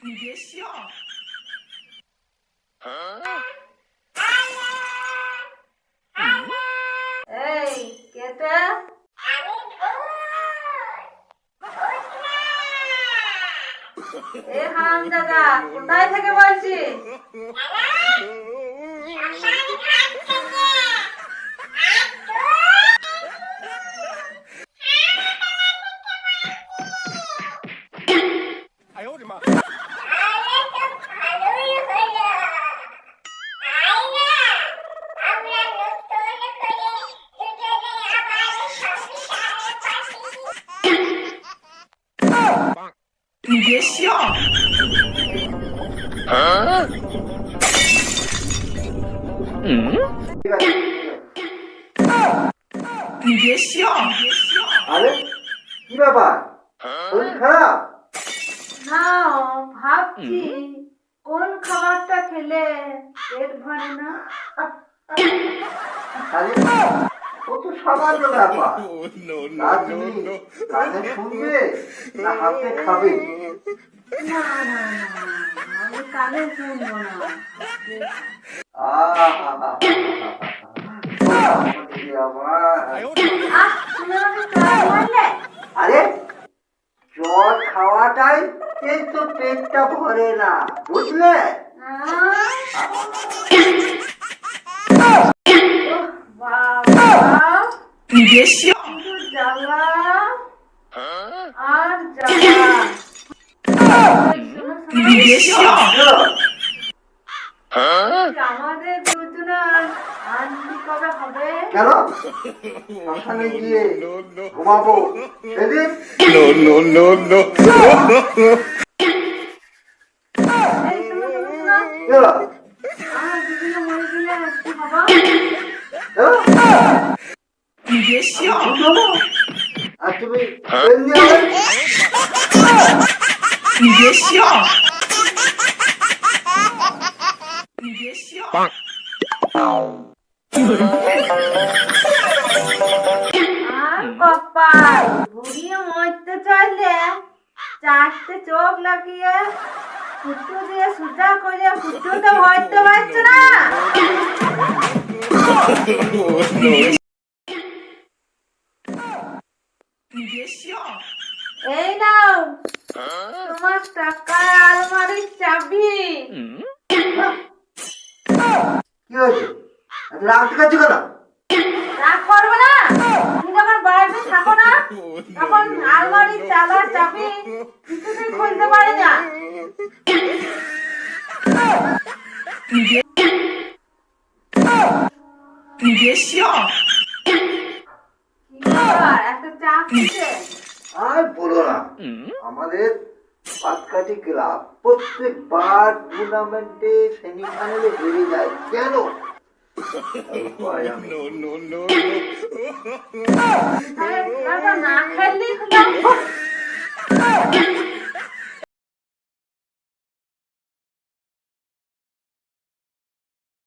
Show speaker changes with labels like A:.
A: 你别笑。
B: এই কেটে এ হারামজাদা কোথায় থেকে বলছিস?
A: 你别笑。你别笑。
C: আরে কি ব্যাপার? শরীর খারাপ?
B: না ভাবছি কোন খাবারটা খেলে পেট ভরে না।
C: আরে ও তো সামান্য ব্যাপার। তা তুমি কানে শুনবে না হাতে খাবে?
B: না না না আমি কানে শুনবো না। তুমি আমাকে চড় মারলে?
C: আরে জল খাওয়াটাই তো পেটটা ভরে না, বুঝলে?
B: বাবা
A: 你别笑。
B: শুধু জ্বালা আর জ্বালা।
A: 你别笑。
B: আমাদের দুজনের আন্টি কবে হবে?
C: কেন ওখানে গিয়ে ঘুমাবো সেদিন?
B: এই শোনো, শোনো, শোনো।
C: কেন?
B: আমার দুজনে মরে গেলে কি হবো?
C: কেন?
A: 你别笑。
C: আর তুমি এমনি হবে?
A: 你别笑。你别笑。
B: আর কপাল বুড়িয়ে মরতে চাইলে চারটে চোখ লাগিয়ে ফুটো দিয়ে সুজা করে ফুটোতে ভরতে পারছে না।
A: 你别笑。
B: এই নাও তোমার টাকার আলমারির চাবি।
C: কি হয়েছে? এত রাগ দেখাচ্ছ কেন?
B: রাগ করবে না? তুমি যখন বাড়িতে থাকো না তখন আলমারির তালা চাবি কিছুতেই খুলতে পারে না।
A: 你别。你别笑。
B: কি ব্যাপার, একটা চা খেতে?
C: আর বলো না, আমাদের পাতকাঠি ক্লাব প্রত্যেকবার টুর্নামেন্টে সেমিফাইনালে হেরে যায় কেন?
B: তাহলে